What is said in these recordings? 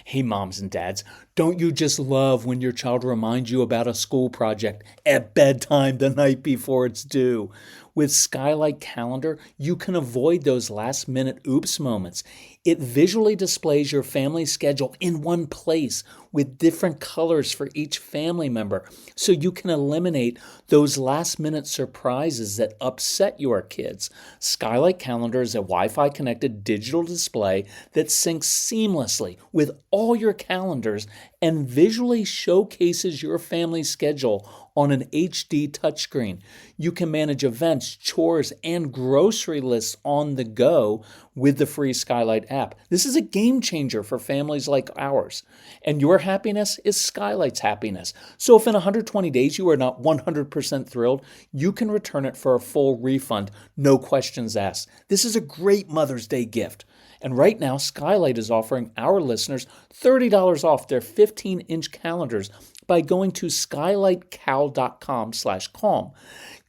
Hey, moms and dads, don't you just love when your child reminds you about a school project at bedtime the night before it's due? With Skylight Calendar, you can avoid those last minute oops moments. It visually displays your family schedule in one place with different colors for each family member, so you can eliminate those last minute surprises that upset your kids. Skylight Calendar is a Wi-Fi connected digital display that syncs seamlessly with all your calendars and visually showcases your family's schedule on an HD touchscreen. You can manage events, chores, and grocery lists on the go with the free Skylight app. This is a game changer for families like ours. And your happiness is Skylight's happiness. So if in 120 days you are not 100% thrilled, you can return it for a full refund, no questions asked. This is a great Mother's Day gift. And right now, Skylight is offering our listeners $30 off their 15-inch calendars by going to skylightcal.com/calm.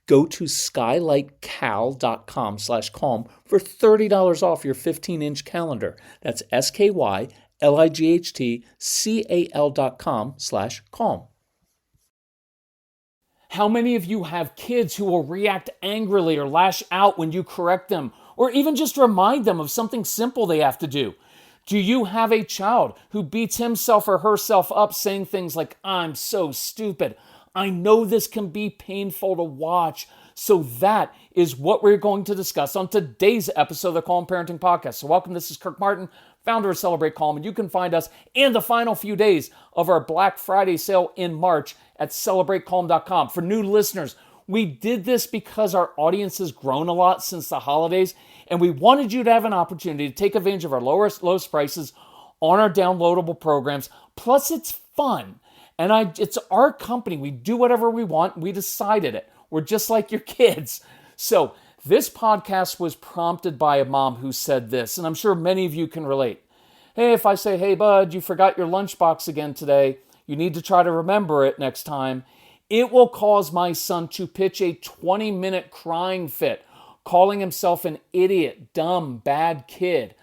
Go to skylightcal.com/calm for $30 off your 15-inch calendar. That's skylightcal.com/calm. How many of you have kids who will react angrily or lash out when you correct them, or even just remind them of something simple they have to do? Do you have a child who beats himself or herself up saying things like, "I'm so stupid"? I know this can be painful to watch. So that is what we're going to discuss on today's episode of the Calm Parenting Podcast. So welcome, this is Kirk Martin, founder of Celebrate Calm, and you can find us in the final few days of our Black Friday sale in March at celebratecalm.com. For new listeners, we did this because our audience has grown a lot since the holidays, and we wanted you to have an opportunity to take advantage of our lowest prices on our downloadable programs. Plus, it's fun. And it's our company. We do whatever we want. We decided it. We're just like your kids. So this podcast was prompted by a mom who said this, and I'm sure many of you can relate. Hey, if I say, "Hey, bud, you forgot your lunchbox again today. You need to try to remember it next time," it will cause my son to pitch a 20-minute crying fit, calling himself an idiot, dumb, bad kid.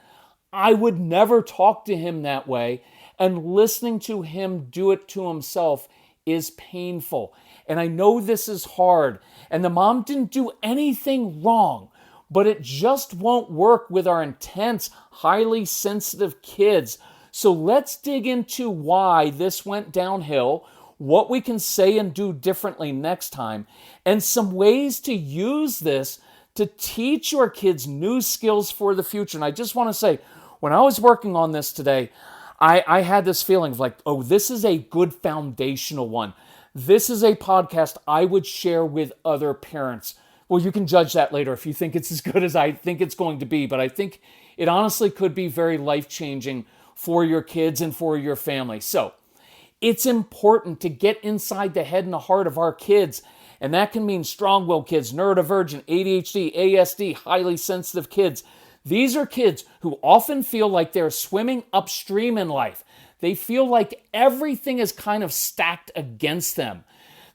I would never talk to him that way, and listening to him do it to himself is painful. And I know this is hard, and the mom didn't do anything wrong, but it just won't work with our intense, highly sensitive kids. So let's dig into why this went downhill, what we can say and do differently next time, and some ways to use this to teach your kids new skills for the future. And I just want to say, when I was working on this today, I had this feeling of like, oh, this is a good foundational one. This is a podcast I would share with other parents. Well, you can judge that later if you think it's as good as I think it's going to be, but I think it honestly could be very life-changing for your kids and for your family. So it's important to get inside the head and the heart of our kids, and that can mean strong-willed kids, neurodivergent, ADHD, ASD, highly sensitive kids. These are kids who often feel like they're swimming upstream in life. They feel like everything is kind of stacked against them.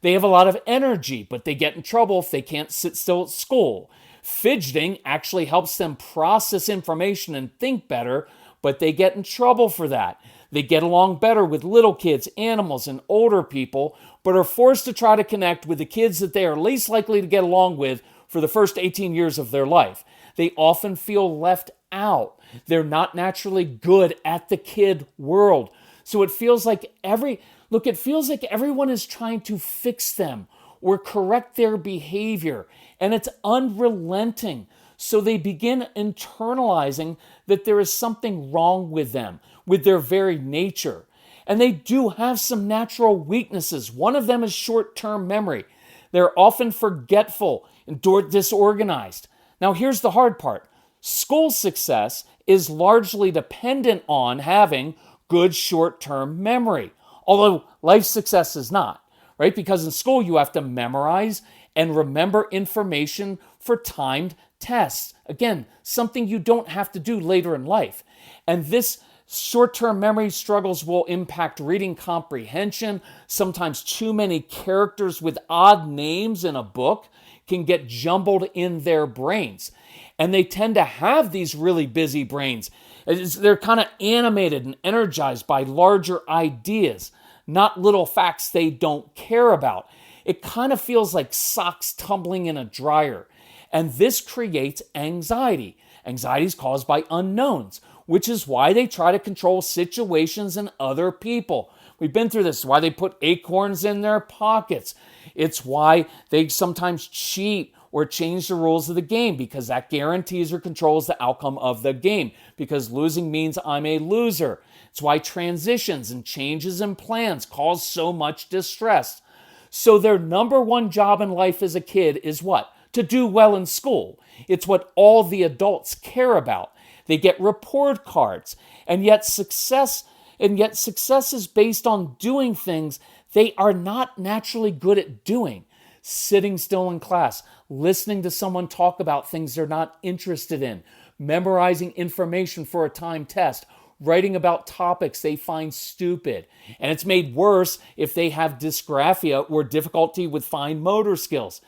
They have a lot of energy, but they get in trouble if they can't sit still at school. Fidgeting actually helps them process information and think better, but they get in trouble for that. They get along better with little kids, animals, and older people, but are forced to try to connect with the kids that they are least likely to get along with for the first 18 years of their life. They often feel left out. They're not naturally good at the kid world. So it feels like everyone is trying to fix them or correct their behavior, and it's unrelenting. So they begin internalizing that there is something wrong with them, with their very nature. And they do have some natural weaknesses. One of them is short-term memory. They're often forgetful and disorganized. Now, here's the hard part. School success is largely dependent on having good short-term memory, although life success is not, right? Because in school, you have to memorize and remember information for timed tests. Again, something you don't have to do later in life. And this short-term memory struggles will impact reading comprehension. Sometimes too many characters with odd names in a book can get jumbled in their brains. And they tend to have these really busy brains. They're kind of animated and energized by larger ideas, not little facts they don't care about. It kind of feels like socks tumbling in a dryer. And this creates anxiety. Anxiety is caused by unknowns, which is why they try to control situations and other people. We've been through this. It's why they put acorns in their pockets. It's why they sometimes cheat or change the rules of the game, because that guarantees or controls the outcome of the game, because losing means I'm a loser. It's why transitions and changes in plans cause so much distress. So their number one job in life as a kid is what? To do well in school. It's what all the adults care about. They get report cards, and yet success is based on doing things they are not naturally good at doing. Sitting still in class, listening to someone talk about things they're not interested in, memorizing information for a timed test, writing about topics they find stupid. And it's made worse if they have dysgraphia or difficulty with fine motor skills.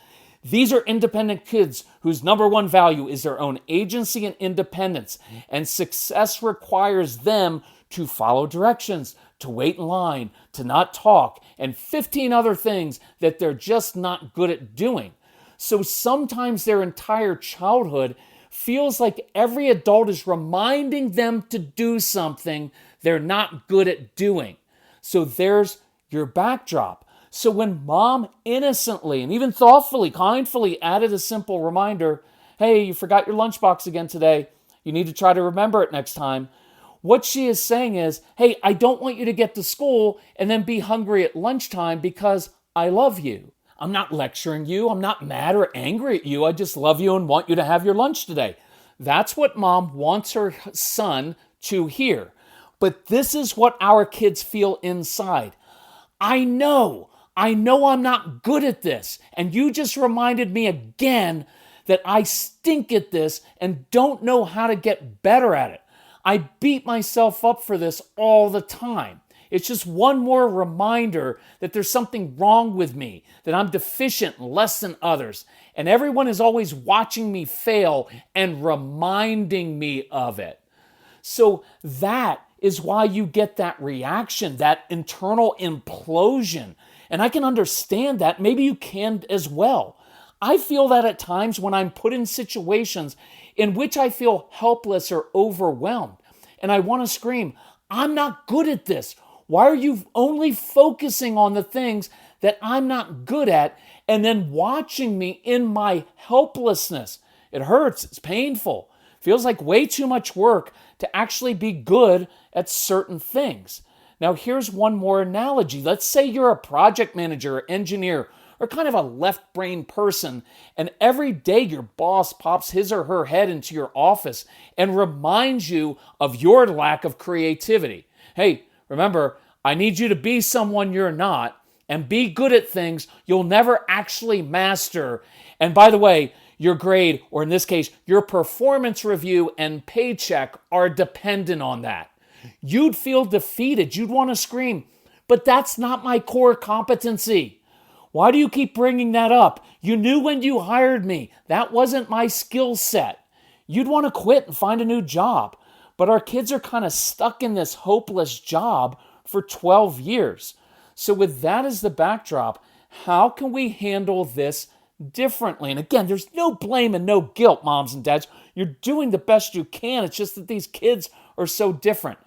These are independent kids whose number one value is their own agency and independence, and success requires them to follow directions, to wait in line, to not talk, and 15 other things that they're just not good at doing. So sometimes their entire childhood feels like every adult is reminding them to do something they're not good at doing. So there's your backdrop. So when mom innocently and even thoughtfully, kindly added a simple reminder, hey, you forgot your lunchbox again today. You need to try to remember it next time. What she is saying is, hey, I don't want you to get to school and then be hungry at lunchtime because I love you. I'm not lecturing you. I'm not mad or angry at you. I just love you and want you to have your lunch today. That's what mom wants her son to hear. But this is what our kids feel inside. I know I'm not good at this. And you just reminded me again that I stink at this and don't know how to get better at it. I beat myself up for this all the time. It's just one more reminder that there's something wrong with me, that I'm deficient and less than others. And everyone is always watching me fail and reminding me of it. So that is why you get that reaction, that internal implosion. And I can understand that. Maybe you can as well. I feel that at times when I'm put in situations in which I feel helpless or overwhelmed. And I want to scream, I'm not good at this. Why are you only focusing on the things that I'm not good at and then watching me in my helplessness? It hurts. It's painful. Feels like way too much work to actually be good at certain things. Now, here's one more analogy. Let's say you're a project manager or engineer or kind of a left brain person, and every day your boss pops his or her head into your office and reminds you of your lack of creativity. Hey, remember, I need you to be someone you're not and be good at things you'll never actually master. And by the way, your grade, or in this case, your performance review and paycheck are dependent on that. You'd feel defeated. You'd want to scream, but that's not my core competency. Why do you keep bringing that up? You knew when you hired me. That wasn't my skill set. You'd want to quit and find a new job. But our kids are kind of stuck in this hopeless job for 12 years. So with that as the backdrop, how can we handle this differently? And again, there's no blame and no guilt, moms and dads. You're doing the best you can. It's just that these kids are so different.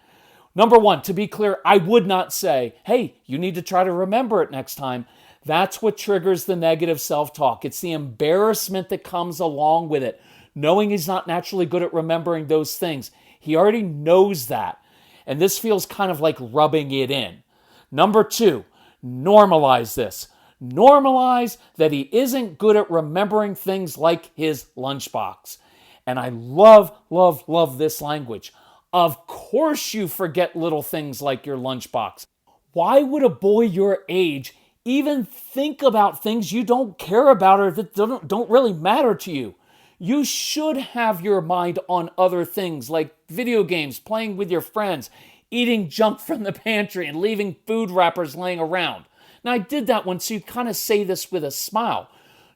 Number one, to be clear, I would not say, hey, you need to try to remember it next time. That's what triggers the negative self-talk. It's the embarrassment that comes along with it, knowing he's not naturally good at remembering those things. He already knows that. And this feels kind of like rubbing it in. Number two, normalize this. Normalize that he isn't good at remembering things like his lunchbox. And I love, love, love this language. Of course you forget little things like your lunchbox. Why would a boy your age even think about things you don't care about or that don't really matter to you? You should have your mind on other things like video games, playing with your friends, eating junk from the pantry, and leaving food wrappers laying around. Now, I did that once, so you kind of say this with a smile.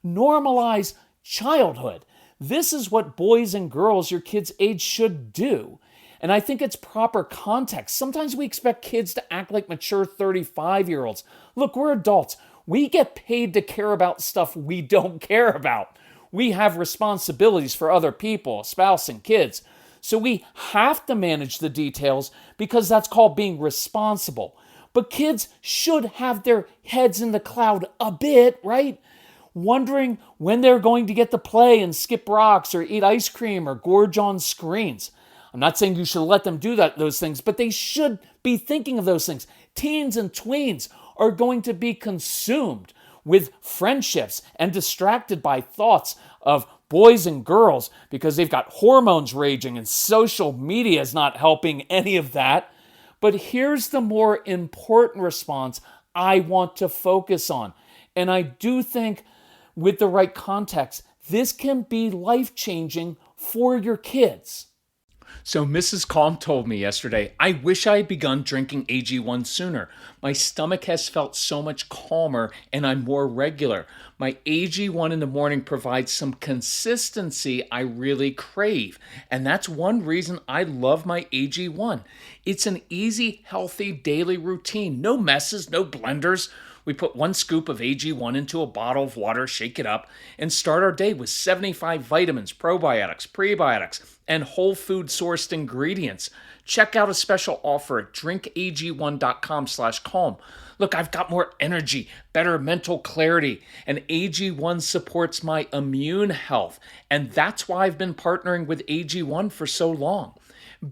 Normalize childhood. This is what boys and girls your kids' age should do. And I think it's proper context. Sometimes we expect kids to act like mature 35-year-olds. Look, we're adults. We get paid to care about stuff we don't care about. We have responsibilities for other people, a spouse and kids. So we have to manage the details because that's called being responsible. But kids should have their heads in the cloud a bit, right? Wondering when they're going to get to play and skip rocks or eat ice cream or gorge on screens. I'm not saying you should let them do those things, but they should be thinking of those things. Teens and tweens are going to be consumed with friendships and distracted by thoughts of boys and girls because they've got hormones raging and social media is not helping any of that. But here's the more important response I want to focus on. And I do think with the right context, this can be life-changing for your kids. So Mrs. Calm told me yesterday, I wish I had begun drinking AG1 sooner. My stomach has felt so much calmer and I'm more regular. My AG1 in the morning provides some consistency I really crave. And that's one reason I love my AG1. It's an easy, healthy daily routine. No messes, no blenders. We put 1 scoop of AG1 into a bottle of water, shake it up, and start our day with 75 vitamins, probiotics, prebiotics, and whole food sourced ingredients. Check out a special offer at drinkag1.com/calm. Look, I've got more energy, better mental clarity, and AG1 supports my immune health. And that's why I've been partnering with AG1 for so long.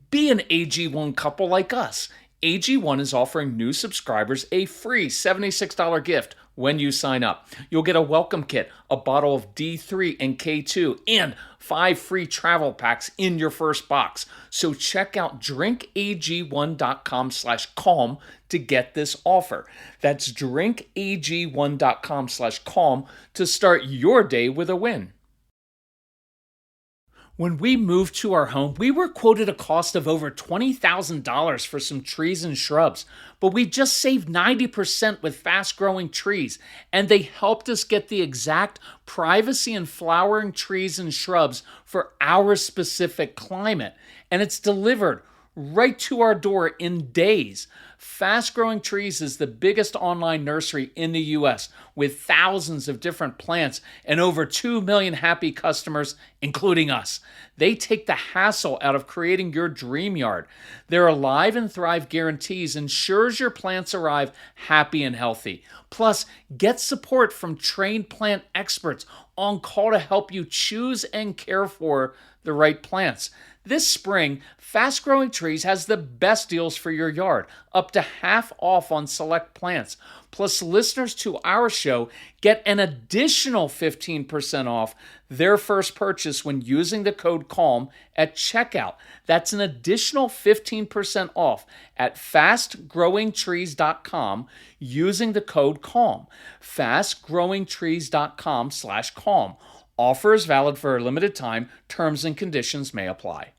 Be an AG1 couple like us. AG1 is offering new subscribers a free $76 gift when you sign up. You'll get a welcome kit, a bottle of D3 and K2, and 5 free travel packs in your first box. So check out drinkag1.com/calm to get this offer. That's drinkag1.com/calm to start your day with a win. When we moved to our home, we were quoted a cost of over $20,000 for some trees and shrubs, but we just saved 90% with fast-growing trees, and they helped us get the exact privacy and flowering trees and shrubs for our specific climate, and it's delivered right to our door in days. Fast Growing Trees is the biggest online nursery in the US with thousands of different plants and over 2 million happy customers, including us. They take the hassle out of creating your dream yard. Their Alive and Thrive guarantees ensures your plants arrive happy and healthy. Plus, get support from trained plant experts on call to help you choose and care for the right plants. This spring, Fast Growing Trees has the best deals for your yard, up to half off on select plants. Plus, listeners to our show get an additional 15% off their first purchase when using the code CALM at checkout. That's an additional 15% off at fastgrowingtrees.com using the code CALM. fastgrowingtrees.com/calm. Offer is valid for a limited time. Terms and conditions may apply.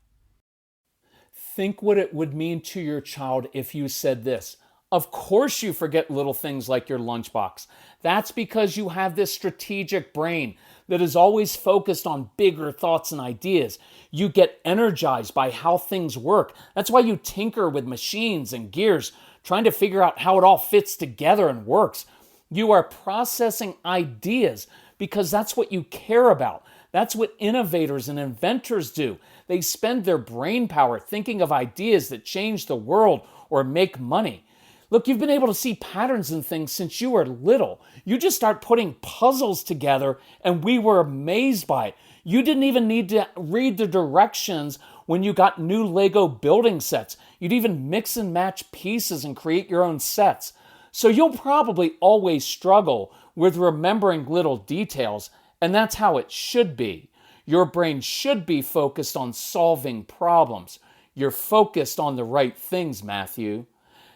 Think what it would mean to your child if you said this. Of course you forget little things like your lunchbox. That's because you have this strategic brain that is always focused on bigger thoughts and ideas. You get energized by how things work. That's why you tinker with machines and gears, trying to figure out how it all fits together and works. You are processing ideas because that's what you care about. That's what innovators and inventors do. They spend their brain power thinking of ideas that change the world or make money. Look, you've been able to see patterns in things since you were little. You just start putting puzzles together, and we were amazed by it. You didn't even need to read the directions when you got new Lego building sets. You'd even mix and match pieces and create your own sets. So you'll probably always struggle with remembering little details, and that's how it should be. Your brain should be focused on solving problems. You're focused on the right things, Matthew.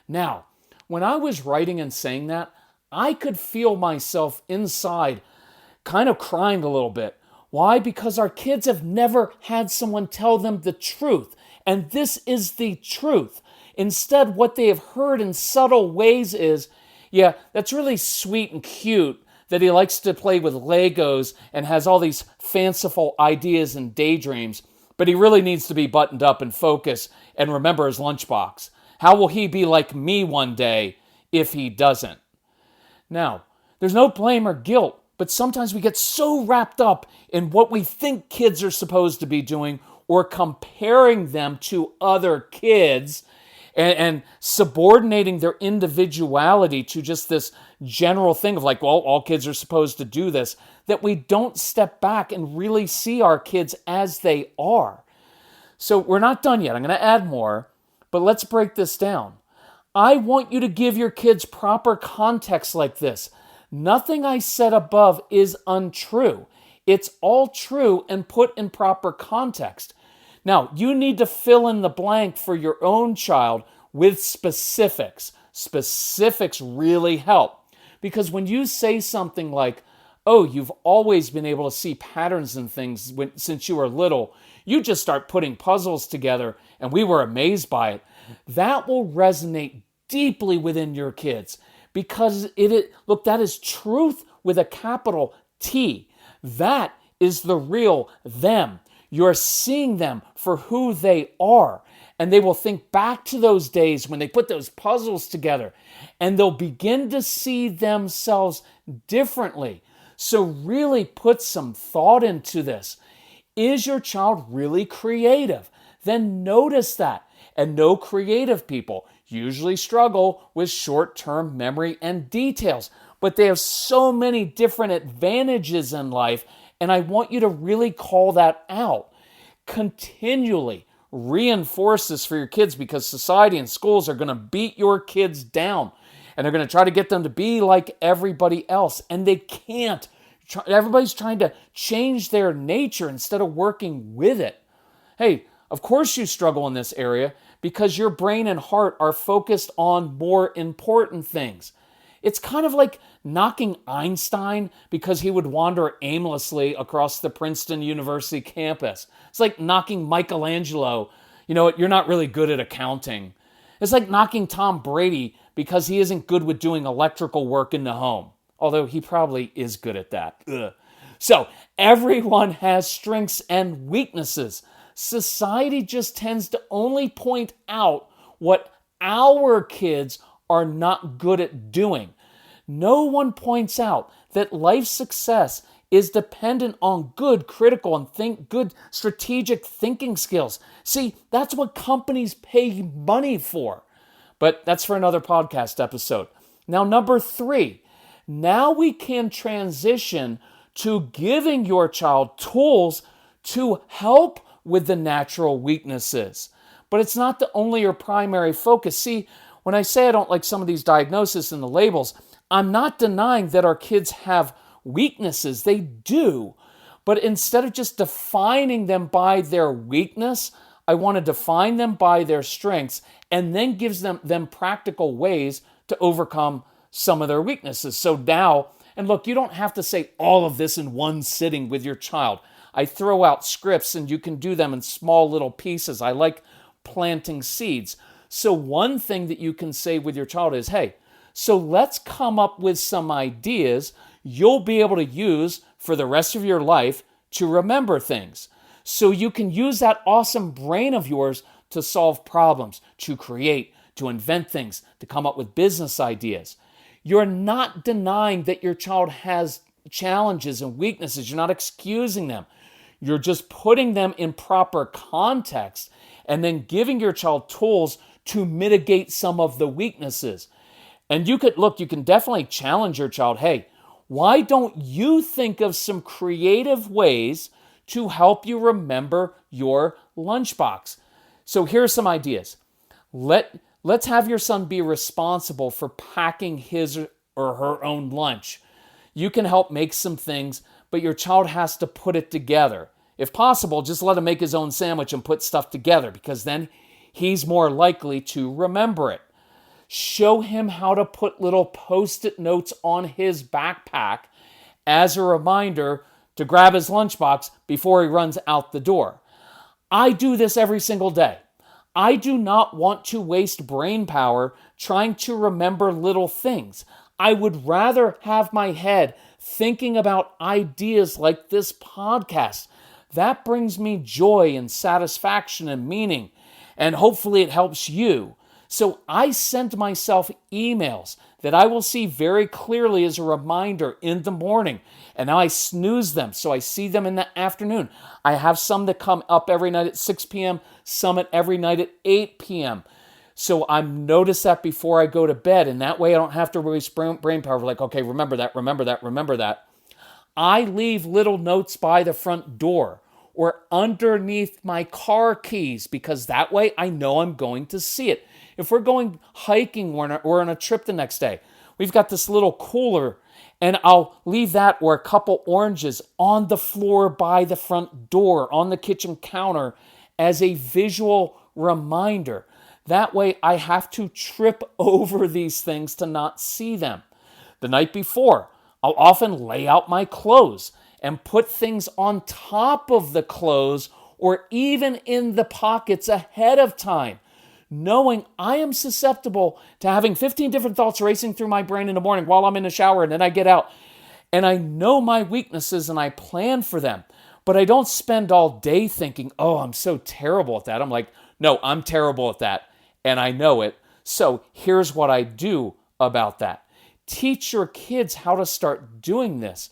Now, when I was writing and saying that, I could feel myself inside kind of crying a little bit. Why? Because our kids have never had someone tell them the truth, and this is the truth. Instead, what they have heard in subtle ways is, yeah, that's really sweet and cute that he likes to play with Legos and has all these fanciful ideas and daydreams, but he really needs to be buttoned up and focused and remember his lunchbox. How will he be like me one day if he doesn't? Now, there's no blame or guilt, but sometimes we get so wrapped up in what we think kids are supposed to be doing or comparing them to other kids and subordinating their individuality to just this general thing of like, well, all kids are supposed to do this, that we don't step back and really see our kids as they are. So we're not done yet. I'm going to add more, but let's break this down. I want you to give your kids proper context like this. Nothing I said above is untrue. It's all true and put in proper context. Now, you need to fill in the blank for your own child with specifics. Specifics really help. Because when you say something like, oh, you've always been able to see patterns in things since you were little, you just start putting puzzles together and we were amazed by it, that will resonate deeply within your kids. Because look, that is truth with a capital T. That is the real them. You're seeing them for who they are. And they will think back to those days when they put those puzzles together. And they'll begin to see themselves differently. So really put some thought into this. Is your child really creative? Then notice that. And no creative people usually struggle with short-term memory and details. But they have so many different advantages in life. And I want you to really call that out. Continually reinforce this for your kids because society and schools are going to beat your kids down. And they're going to try to get them to be like everybody else. And they can't. Everybody's trying to change their nature instead of working with it. Hey, of course you struggle in this area because your brain and heart are focused on more important things. It's kind of like knocking Einstein because he would wander aimlessly across the Princeton University campus. It's like knocking Michelangelo, you're not really good at accounting. It's like knocking Tom Brady because he isn't good with doing electrical work in the home. Although he probably is good at that. Ugh. So everyone has strengths and weaknesses. Society just tends to only point out what our kids are not good at doing. No one points out that life success is dependent on good critical and good strategic thinking skills. See, that's what companies pay money for. But that's for another podcast episode. Now, number 3, now we can transition to giving your child tools to help with the natural weaknesses. But it's not the only or primary focus. See, when I say I don't like some of these diagnoses and the labels, I'm not denying that our kids have weaknesses. They do. But instead of just defining them by their weakness, I want to define them by their strengths and then gives them practical ways to overcome some of their weaknesses. So now, and look, you don't have to say all of this in one sitting with your child. I throw out scripts and you can do them in small little pieces. I like planting seeds. So one thing that you can say with your child is, hey, so let's come up with some ideas you'll be able to use for the rest of your life to remember things. So you can use that awesome brain of yours to solve problems, to create, to invent things, to come up with business ideas. You're not denying that your child has challenges and weaknesses. You're not excusing them. You're just putting them in proper context and then giving your child tools to mitigate some of the weaknesses. And you can definitely challenge your child. Hey, why don't you think of some creative ways to help you remember your lunchbox? So here's some ideas. Let's have your son be responsible for packing his or her own lunch. You can help make some things, but your child has to put it together. If possible, just let him make his own sandwich and put stuff together because then he's more likely to remember it. Show him how to put little Post-it notes on his backpack as a reminder to grab his lunchbox before he runs out the door. I do this every single day. I do not want to waste brain power trying to remember little things. I would rather have my head thinking about ideas like this podcast, That brings me joy and satisfaction and meaning, and hopefully it helps you. So I send myself emails that I will see very clearly as a reminder in the morning. And now I snooze them, so I see them in the afternoon. I have some that come up every night at 6 p.m., some at every night at 8 p.m. So I notice that before I go to bed, and that way I don't have to waste brain power. Like, okay, remember that, remember that, remember that. I leave little notes by the front door or underneath my car keys because that way I know I'm going to see it. If we're going hiking or on a trip the next day, we've got this little cooler, and I'll leave that or a couple oranges on the floor by the front door, on the kitchen counter as a visual reminder. That way I have to trip over these things to not see them. The night before, I'll often lay out my clothes and put things on top of the clothes or even in the pockets ahead of time, knowing I am susceptible to having 15 different thoughts racing through my brain in the morning while I'm in the shower, and then I get out. And I know my weaknesses and I plan for them, but I don't spend all day thinking, oh, I'm so terrible at that. I'm like, no, I'm terrible at that, and I know it. So here's what I do about that. Teach your kids how to start doing this.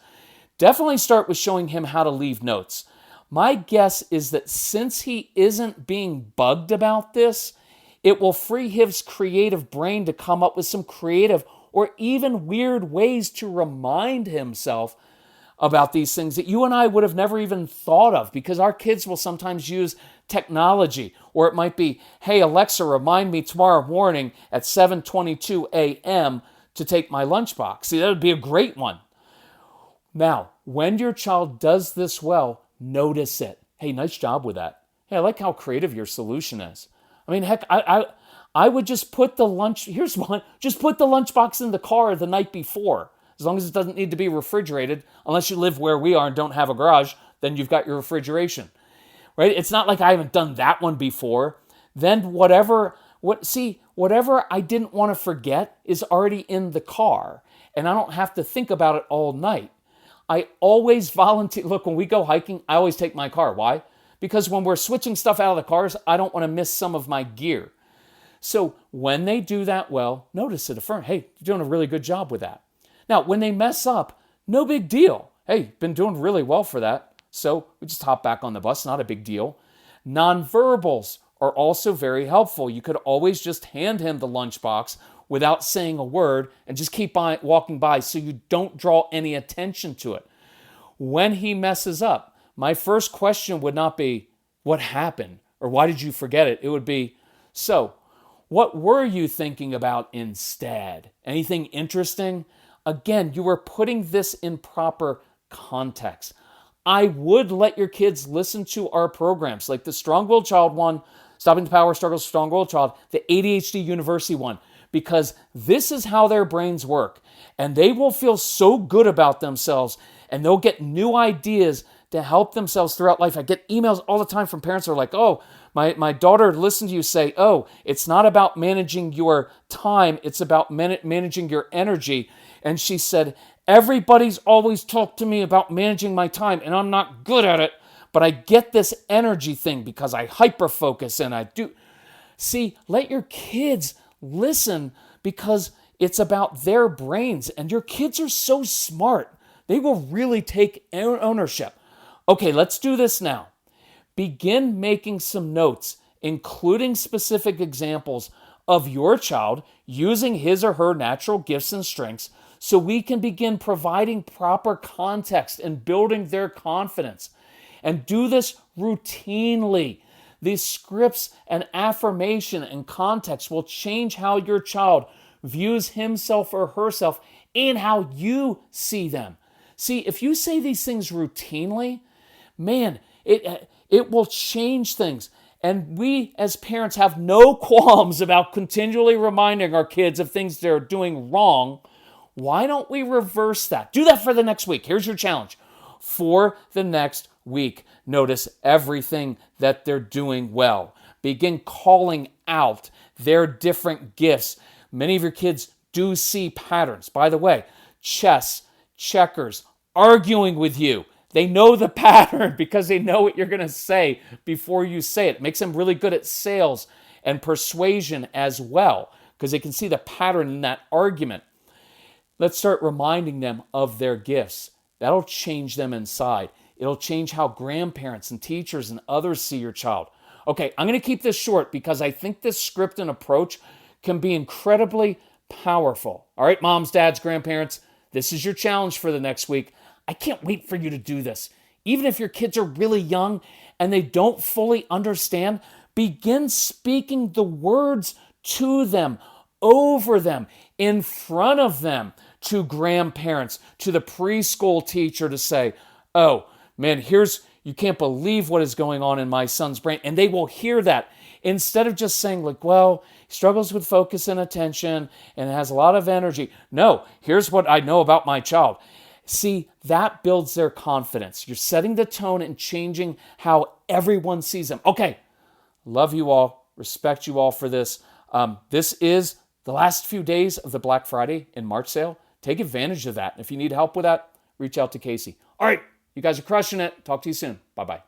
Definitely start with showing him how to leave notes. My guess is that since he isn't being bugged about this, it will free his creative brain to come up with some creative or even weird ways to remind himself about these things that you and I would have never even thought of, because our kids will sometimes use technology, or it might be, hey, Alexa, remind me tomorrow morning at 7:22 a.m. to take my lunchbox. See, that would be a great one. Now, when your child does this well, notice it. Hey, nice job with that. Hey, I like how creative your solution is. I mean, heck, I would just put here's one, just put the lunchbox in the car the night before. As long as it doesn't need to be refrigerated, unless you live where we are and don't have a garage, then you've got your refrigeration, right? It's not like I haven't done that one before. Then whatever I didn't want to forget is already in the car, and I don't have to think about it all night. I always volunteer. Look, when we go hiking, I always take my car. Why? Because when we're switching stuff out of the cars, I don't want to miss some of my gear. So when they do that well, notice it, affirm, hey, you're doing a really good job with that. Now, when they mess up, no big deal. Hey, been doing really well for that. So we just hop back on the bus, not a big deal. Nonverbals are also very helpful. You could always just hand him the lunchbox without saying a word and just keep walking by so you don't draw any attention to it. When he messes up, my first question would not be, what happened? Or why did you forget it? It would be, so what were you thinking about instead? Anything interesting? Again, you are putting this in proper context. I would let your kids listen to our programs, like the Strong-Willed Child one, Stopping the Power Struggles of Strong-Willed Child, the ADHD University one, because this is how their brains work. And they will feel so good about themselves, and they'll get new ideas to help themselves throughout life. I get emails all the time from parents who are like, oh, my daughter listened to you say, oh, it's not about managing your time, it's about managing your energy. And she said, everybody's always talked to me about managing my time, and I'm not good at it, but I get this energy thing because I hyper-focus and I do. See, let your kids listen because it's about their brains, and your kids are so smart. They will really take ownership. Okay, let's do this now. Begin making some notes, including specific examples of your child using his or her natural gifts and strengths, so we can begin providing proper context and building their confidence. And do this routinely. These scripts and affirmation and context will change how your child views himself or herself and how you see them. See, if you say these things routinely, man, it will change things. And we as parents have no qualms about continually reminding our kids of things they're doing wrong. Why don't we reverse that? Do that for the next week. Here's your challenge. For the next week, notice everything that they're doing well. Begin calling out their different gifts. Many of your kids do see patterns. By the way, chess, checkers, arguing with you. They know the pattern because they know what you're going to say before you say it. It makes them really good at sales and persuasion as well because they can see the pattern in that argument. Let's start reminding them of their gifts. That'll change them inside. It'll change how grandparents and teachers and others see your child. Okay, I'm going to keep this short because I think this script and approach can be incredibly powerful. All right, moms, dads, grandparents, this is your challenge for the next week. I can't wait for you to do this. Even if your kids are really young and they don't fully understand, begin speaking the words to them, over them, in front of them, to grandparents, to the preschool teacher to say, oh, man, you can't believe what is going on in my son's brain. And they will hear that instead of just saying like, well, he struggles with focus and attention and has a lot of energy. No, here's what I know about my child. See, that builds their confidence. You're setting the tone and changing how everyone sees them. Okay, love you all, respect you all for this. This is the last few days of the Black Friday and March sale. Take advantage of that. If you need help with that, reach out to Casey. All right, you guys are crushing it. Talk to you soon. Bye-bye.